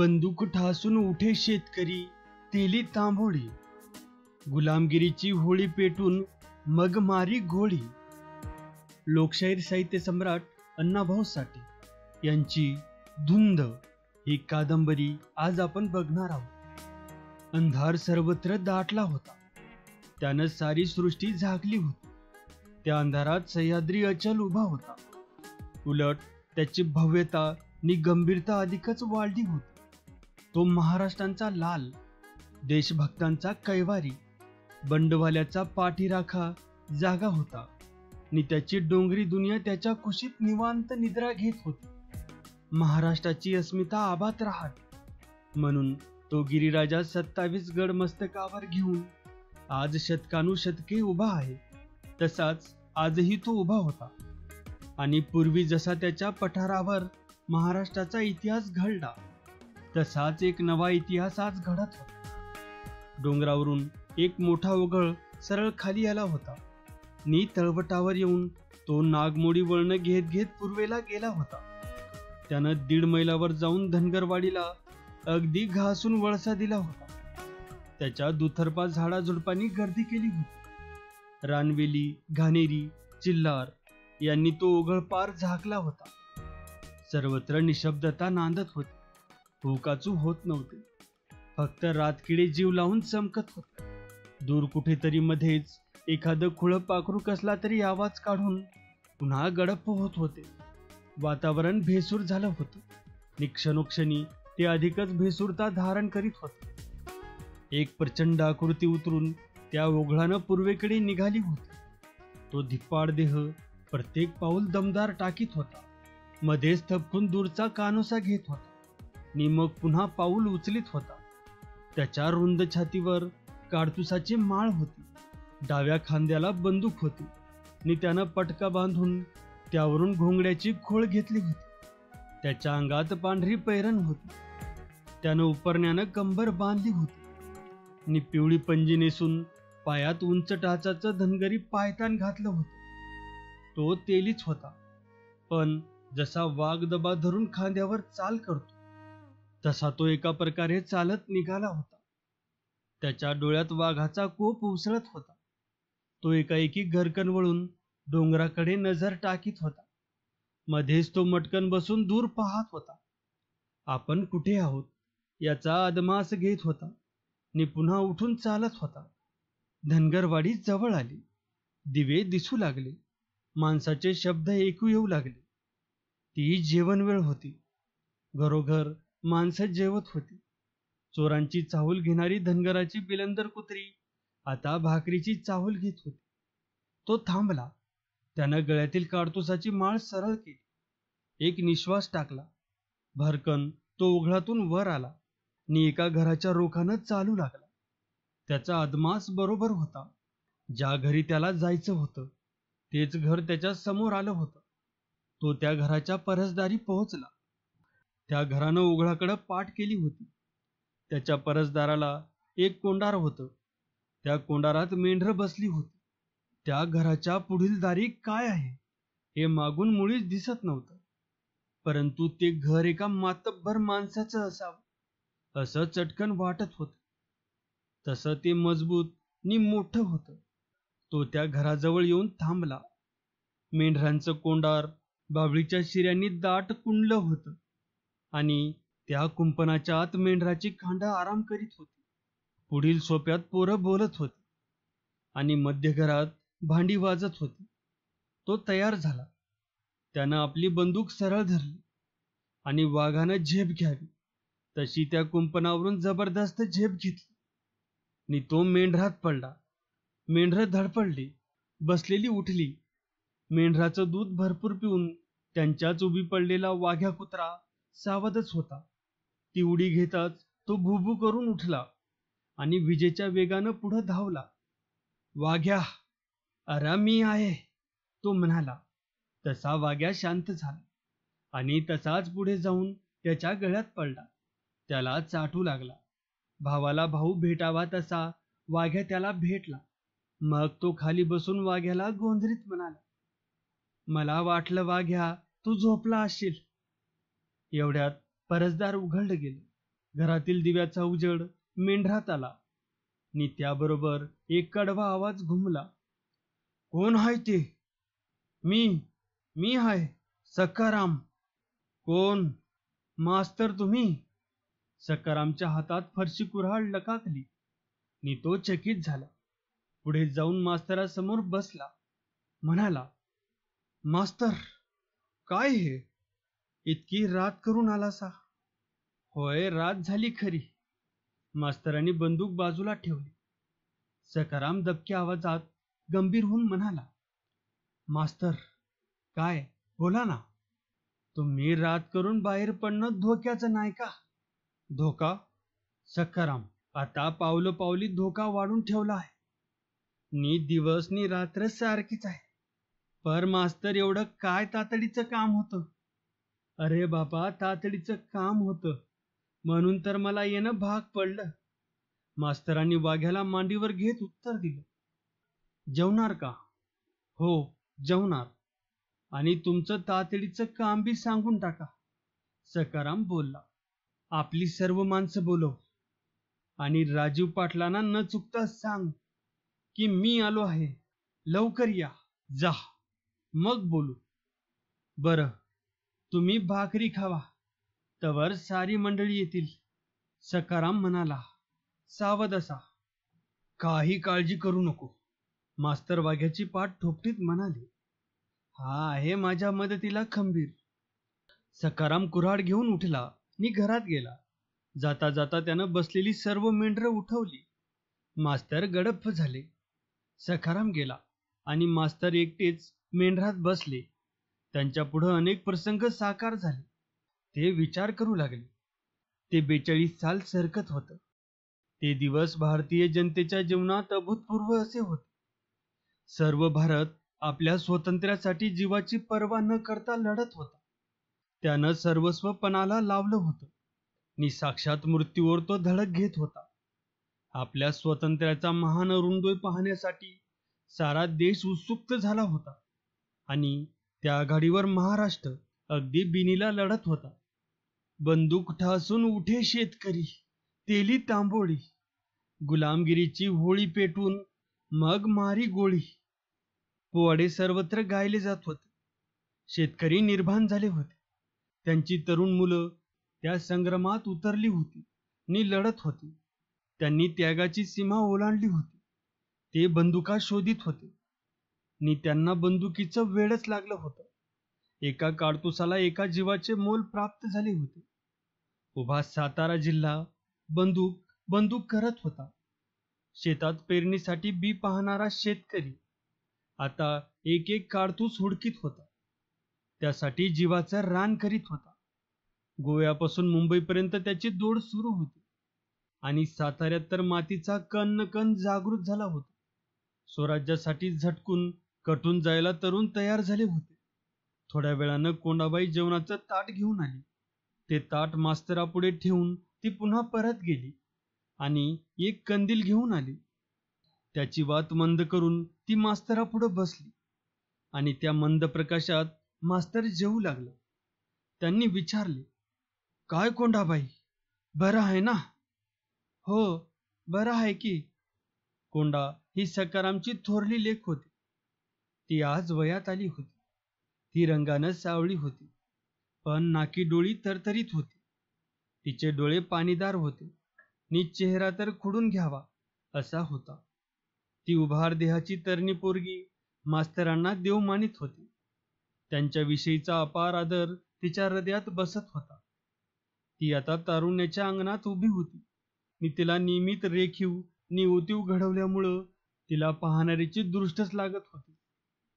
बंदूक ठासून उठे शेतकरी, तेली तांबोळी, गुलामगिरीची होळी पेटून मग मारी गोळी. लोकशाहीर साहित्य सम्राट अण्णाभाऊ साठे यांची धुंद ही कादंबरी आज आपण बघणार आहोत. अंधार सर्वत्र दाटला होता, त्यानं सारी सृष्टी झाकली होती. त्या अंधारात सह्याद्री अचल उभा होता. उलट त्याची भव्यता नि गंभीरता अधिकच वाढली होती. तो महाराष्ट्रांचा लाल, देशभक्तांचा कैवारी, बंडवाल्याचा पाठीराखा जागा होता नि त्याची डोंगरी दुनिया त्याच्या कुशीत निवांत निद्रा घेत होती. महाराष्ट्राची अस्मिता आबाद राहावी म्हणून तो गिरिराजा 27 गड मस्तकावर घेऊन आज शतकानुशतके उभा आहे. तसाच आजही तो उभा होता आणि पूर्वी जसा त्याच्या पठारावर महाराष्ट्राचा इतिहास घडला, तसाच एक नवा इतिहास आज घडत होता. डोंगरावरून एक मोठा ओघळ सरळ खाली आला होता नि तळवटावर येऊन तो नागमोडी वळण घेत घेत पूर्वेला गेला होता. त्यानं 1.5 मैलावर जाऊन धनगरवाडीला अगदी घासून वळसा दिला होता. त्याच्या दुतर्फा झाडाझुडपांनी गर्दी केली होती. रानवेली, घाणेरी, चिल्लार यांनी तो ओघळ पार झाकला होता. सर्वत्र निशब्दता नांदत होती. हुकाचू होत नव्हते. फक्त रातकिडे जीव लावून चमकत होते. दूर कुठेतरी मध्येच एखादं खुळं पाखरू कसला तरी आवाज काढून पुन्हा गडप होत होते. वातावरण भेसूर झालं होतं. क्षणोक्षणी ते अधिकच भेसूरता धारण करीत होते. एक प्रचंड आकृती उतरून त्या ओघळानं पूर्वेकडे निघाली होती. तो धिप्पाड देह प्रत्येक पाऊल दमदार टाकीत होता. मध्येच थपकून दूरचा कानोसा घेत होता नि मग पुन्हा पाऊल उचलीत होता. त्याच्या रुंद छातीवर काडतुसाची माळ होती. डाव्या खांद्याला बंदूक होती नि त्यानं पटका बांधून त्यावरून घोंगड्याची खोळ घेतली होती. त्याच्या अंगात पांढरी पैरण होती. त्यानं उपरण्यानं कंबर बांधली होती नि पिवळी पंजी नेसून पायात उंच टाचाचं धनगरी पायतान घातलं होतं. तो तेलीच होता, पण जसा वाघ दबा धरून खांद्यावर चाल करतो तसा तो एका प्रकारे चालत निघाला होता. त्याच्या डोळ्यात वाघाचा कोप उसळत होता. तो एकाएकी घरकन वळून डोंगराकडे नजर टाकीत होता. मध्येच तो मटकन बसून दूर पाहत होता. आपण कुठे आहोत याचा अदमास घेत होता नि पुन्हा उठून चालत होता. धनगरवाडी जवळ आली. दिवे दिसू लागले. माणसाचे शब्द ऐकू येऊ लागले. ती जेवण वेळ होती. घरोघर माणसं जेवत होती. चोरांची चाहूल घेणारी धनगराची बिलंदर कुत्री आता भाकरीची चाहूल घेत होती. तो थांबला. त्यानं गळ्यातील काडतुसाची माळ सरळ केली. एक निश्वास टाकला. भरकन तो ओघळातून वर आला नि एका घराच्या रोखानं चालू लागला. त्याचा अदमास बरोबर होता. ज्या घरी त्याला जायचं होतं तेच घर त्याच्या समोर आलं होतं. तो त्या घराच्या परसदारी पोहोचला. त्या घरानं ओघळाकडं पाठ केली होती. त्याच्या परसदाराला एक कोंडार होतं. त्या कोंडारात मेंढरं बसली होती. त्या घराच्या पुढील दारी काय आहे हे मागून मुळीच दिसत नव्हतं, परंतु ते घर एका मातब्बर माणसाचं असावं असं चटकन वाटत होतं. तसं ते मजबूत नि मोठं होतं. तो त्या घराजवळ येऊन थांबला. मेंढरांचं कोंडार बाभळीच्या शिऱ्यांनी दाट कुंडलं होतं आणि त्या कुंपणाच्या आत मेंढराची खांडं आराम करीत होती. पुढील सोप्यात पोरं बोलत होती आणि मध्यघरात भांडी वाजत होती. तो तयार झाला. त्यानं आपली बंदूक सरळ धरली आणि वाघानं झेप घ्यावी तशी त्या कुंपणावरून जबरदस्त झेप घेतली नि तो मेंढरात पडला. मेंढरं धडपडली. बसलेली उठली. मेंढराचं दूध भरपूर पिऊन त्यांच्याच उभी पडलेला वाघ्या कुत्रा सावधच होता. ती उडी घेताच तो भूभू करून उठला आणि विजेच्या वेगानं पुढं धावला. वाघ्या, अरे मी आहे, तो म्हणाला. तसा वाघ्या शांत झाला आणि तसाच पुढे जाऊन त्याच्या गळ्यात पडला. त्याला चाटू लागला. भावाला भाऊ भेटावा तसा वाघ्या त्याला भेटला. मग तो खाली बसून वाघ्याला गोंधळीत म्हणाला, मला वाटलं वाघ्या तू झोपला असशील. एवढ्यात परसदार उघडलं गेलं. घरातील दिव्याचा उजेड मेंढरात आला आणि त्याबरोबर एक कडवा आवाज घुमला. कोण हाय ते? मी मी हाय, सखाराम. कोण? मास्तर तुम्ही? सखारामच्या हातात फरशी कुऱ्हाड लकाकली आणि तो चकित झाला. पुढे जाऊन मास्तरासमोर बसला. म्हणाला, मास्तर, काय हे? इतकी रात करून आलासा? होय, रात झाली खरी. मास्तरांनी बंदूक बाजूला ठेवली. सखाराम दबक्या आवाजात गंभीर होऊन म्हणाला, मास्तर, काय? बोला ना. तुम्ही रात करून बाहेर पडणं धोक्याचं नाही का? धोका? सखाराम, आता पावलोपावली धोका वाढून ठेवला आहे. नी दिवस नी रात्र सारखीच आहे. पर मास्तर, एवढं काय तातडीचं काम होतं? अरे बाबा, तातडीचं काम होतं म्हणून तर मला येणं भाग पडलं. मास्तरांनी वाघ्याला मांडीवर घेत उत्तर दिलं. जेवणार का? हो, जेवणार. आणि तुमचं तातडीचं काम बी सांगून टाका. सखाराम बोलला. आपली सर्व माणसं बोलव आणि राजीव पाटलांना न चुकता सांग की मी आलो आहे. लवकर या. जा, मग बोलू. बरं, तुम्ही भाकरी खावा, तवर सारी मंडळी येतील. सखाराम म्हणाला. सावध असा. काही काळजी करू नको. मास्तर वाघ्याची पाठ ठोपटीत म्हणाले. हा आहे माझ्या मदतीला खंबीर. सखाराम कुऱ्हाड घेऊन उठला आणि घरात गेला. जाता जाता त्यानं बसलेली सर्व मेंढरं उठवली. मास्तर गडप्प झाले. सखाराम गेला आणि मास्तर एकटेच मेंढरात बसले. त्यांच्या पुढं अनेक प्रसंग साकार झाले. ते विचार करू लागले. ते 42 साल सरकत होतं. ते दिवस भारतीय जनतेच्या जीवनात अभूतपूर्व असे होते. सर्व भारत आपल्या स्वातंत्र्यासाठी जीवाची पर्वा न करता लढत होता. त्यानं सर्वस्व पणाला लावलं होतं आणि साक्षात मृत्यूवर तो धडक घेत होता. आपल्या स्वातंत्र्याचा महान अरुणोदय पाहण्यासाठी सारा देश उत्सुक झाला होता आणि त्या आघाडीवर महाराष्ट्र अगदी बिनीला लढत होता. बंदूक ठासून उठे शेतकरी, तेली तांबोळी, गुलामगिरीची होळी पेटून मग मारी गोळी. पोवाडे सर्वत्र गायले जात होते. शेतकरी निर्भान झाले होते. त्यांची तरुण मुलं त्या संग्रामात उतरली होती आणि लढत होती. त्यांनी त्यागाची सीमा ओलांडली होती. ते बंदुका शोधित होते आणि त्यांना बंदुकीचं वेडच लागलं होतं. एका काडतुसाला एका जीवाचे मोल प्राप्त झाले होते. उभा सातारा जिल्हा बंदूक बंदूक करत होता. शेतात पेरणीसाठी बी पाहणारा शेतकरी आता एक एक काडतूस हुडकीत होता. त्यासाठी जीवाचं रान करीत होता. गोव्यापासून मुंबईपर्यंत त्याची दौड सुरू होती आणि साताऱ्यात तर मातीचा कण न कण जागृत झाला होता. स्वराज्यासाठी झटकून कटून जायला तरुण तयार झाले होते. थोड्या वेळानं कोंडाबाई जेवणाचं ताट घेऊन आली. ते ताट मास्तरापुढे ठेवून ती पुन्हा परत गेली आणि एक कंदील घेऊन आली. त्याची वात मंद करून ती मास्तरापुढे बसली आणि त्या मंद प्रकाशात मास्तर जेवू लागला. त्यांनी विचारले, काय कोंडाबाई, बरं आहे ना? हो, बरं आहे की. कोंडा ही सखारामची थोरली लेक होती. ती आज वयात आली होती. ती रंगानं सावळी होती, पण नाकी डोळी तरतरीत होती. तिचे डोळे पाणीदार होते आणि चेहरा तर खुडून घ्यावा असा होता. ती उभार देहाची तरणी पोरगी मास्तरांना देव मानित होती. त्यांच्याविषयीचा अपार आदर तिच्या हृदयात बसत होता. ती आता तारुण्याच्या अंगणात उभी होती आणि तिला नियमित रेखीव निवतीव घडवल्यामुळं तिला पाहणारीची दृष्टच लागत होती.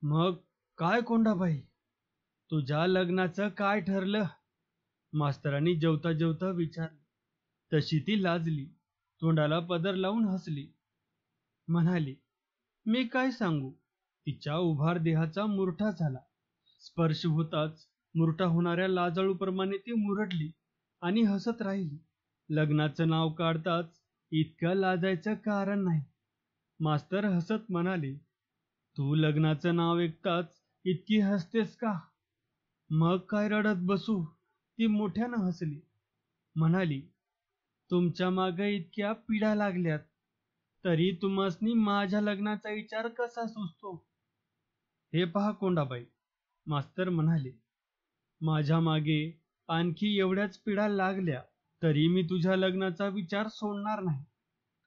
मग काय कोंडाबाई, तुझ्या लग्नाचं काय ठरलं? मास्तरांनी जेवता जेवता विचारले. तशी ती लाजली, तोंडाला पदर लावून हसली. म्हणाली, मी काय सांगू. तिच्या उभार देहाचा मुरठा झाला. स्पर्श होताच मुरठा होणाऱ्या लाजाळूप्रमाणे ती मुरडली आणि हसत राहिली. लग्नाचं नाव काढताच इतकं लाजायचं कारण नाही. मास्तर हसत म्हणाले, तू लग्नाचं नाव ऐकताच इतकी हसतेस का? मग काय रडत बसू. ती मोठ्यानं हसली. म्हणाली, तुमच्या मागे इतक्या पिढ्या लागल्यात, तरी तुम्हासनी माझ्या लग्नाचा विचार कसा सुचतो? हे पहा कोंडाबाई, मास्तर म्हणाले, माझ्या मागे आणखी एवढ्याच पिढ्या लागल्या तरी मी तुझ्या लग्नाचा विचार सोडणार नाही.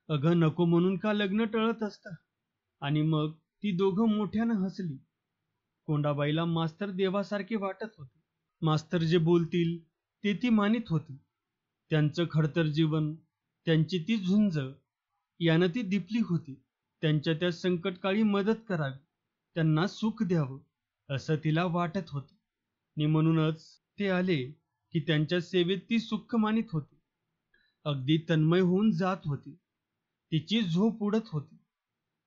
अगं नको म्हणून का लग्न टळत असतं? आणि मग ती दोघं मोठ्यानं हसली. कोंडाबाईला मास्तर देवासारखे वाटत होते. मास्तर जे बोलतील ते ती मानित होती. त्यांचं खडतर जीवन, त्यांची ती झुंज यानं ती दिपली होती. त्यांच्या त्या संकटकाळी मदत करावी, त्यांना सुख द्यावं असं तिला वाटत होतं. आणि म्हणूनच ते आले की त्यांच्या सेवेत ती सुख मानित होती. अगदी तन्मय होऊन जात होती. तिची झोप उडत होती.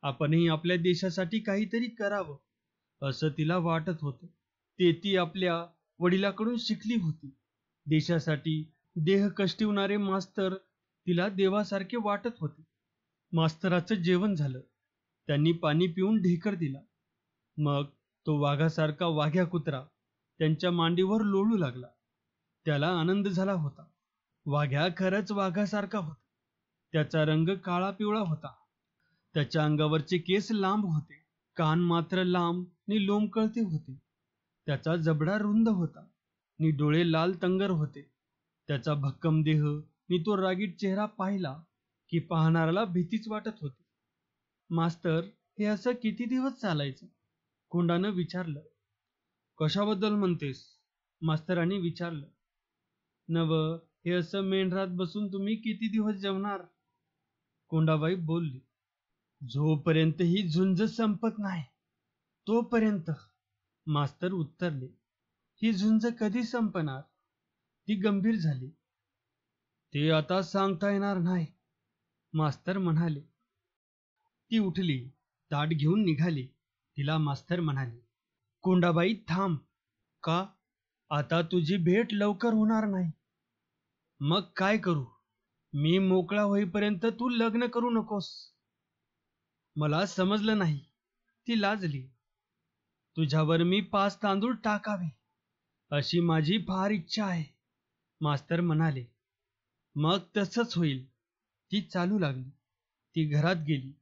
आपणही आपल्या देशासाठी काहीतरी करावं असं तिला वाटत होतं. ते ती आपल्या वडिलाकडून शिकली होती. देशासाठी देह कष्टविणारे मास्तर तिला देवासारखे वाटत होते. मास्तराचं जेवण झालं. त्यांनी पाणी पिऊन ढेकर दिला. मग तो वाघासारखा वाघ्या कुत्रा त्यांच्या मांडीवर लोळू लागला. त्याला आनंद झाला होता. वाघ्या खरंच वाघासारखा होता. त्याचा रंग काळा पिवळा होता. त्याच्या अंगावरचे केस लांब होते, कान मात्र लांब नि लोंबकळते होते. त्याचा जबडा रुंद होता नि डोळे लाल तंगर होते. त्याचा भक्कम देह नि तो रागीट चेहरा पाहिला की पाहणाऱ्याला भीतीच वाटत होती. मास्तर, हे असं किती दिवस चालायचं? कोंडानं विचारलं. कशाबद्दल म्हणतेस? मास्तरांनी विचारलं. नव, हे असं मेंढरात बसून तुम्ही किती दिवस जेवणार? कोंडाबाई बोलली. जोपर्यंत ही झुंज संपत नाही तोपर्यंत. मास्तर उत्तरले. ही झुंज कधी संपणार? ती गंभीर झाली. ते आता सांगता येणार नाही, मास्तर म्हणाले. ती उठली, ताट घेऊन निघाली. तिला मास्तर म्हणाले, कोंडाबाई थांब. का? आता तुझी भेट लवकर होणार नाही. मग काय करू? मी मोकळा होईपर्यंत तू लग्न करू नकोस. मला समजलं नाही. ती लाजली. तुझ्यावर मी 5 तांदूळ टाकावे अशी माझी फार इच्छा आहे, मास्तर म्हणाले. मग तसंच होईल. ती चालू लागली. ती घरात गेली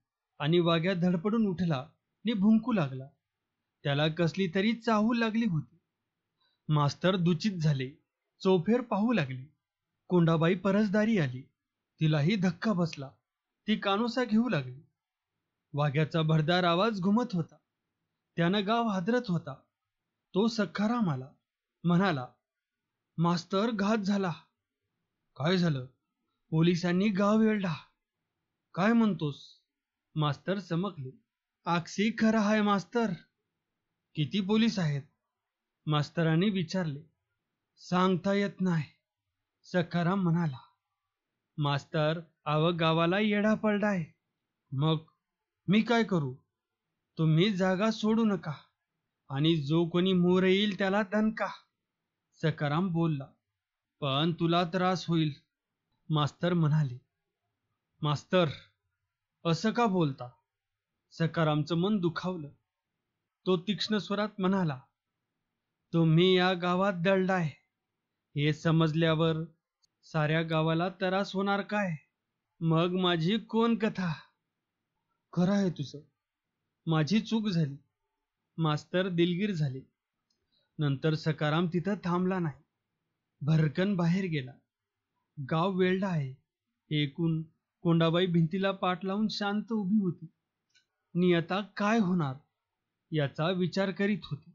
आणि वाघ्या धडपडून उठला नि भुंकू लागला. त्याला कसली तरी चाहू लागली होती. मास्तर दूचित झाले. चौफेर पाहू लागले. कोंडाबाई परसदारी आली. तिलाही धक्का बसला. ती कानोसा घेऊ लागली. वाघ्याचा भरदार आवाज घुमत होता. त्यानं गाव हादरत होता. तो सखाराम आला. म्हणाला, मास्तर, घात झाला. काय झालं? पोलिसांनी गाव वेढला. काय म्हणतोस? मास्तर चमकले. अगदी खरं आहे मास्तर. किती पोलीस आहेत? मास्तरांनी विचारले. सांगता येत नाही, सखाराम म्हणाला. मास्तर, अव गावाला येडा पडलाय. मग मी काय करू? तुम्ही जागा सोडू नका आणि जो कोणी मोर येईल त्याला दणका, सखाराम बोलला. पण तुला त्रास होईल, मास्तर म्हणाले. मास्तर, असं का बोलता? सखारामचं मन दुखावलं. तो तीक्ष्ण स्वरात म्हणाला, तुम्ही या गावात दळलाय हे समजल्यावर साऱ्या गावाला त्रास होणार काय? मग माझी कोण कथा? खरं आहे तुझं. माझी चूक झाली. मास्तर दिलगीर झाले. नंतर सखाराम तिथं थांबला नाही. भरकन बाहेर गेला. गाव वेढलं आहे हे ऐकून कोंडाबाई भिंतीला पाठ लावून शांत उभी होती. नि आता काय होणार याचा विचार करीत होती.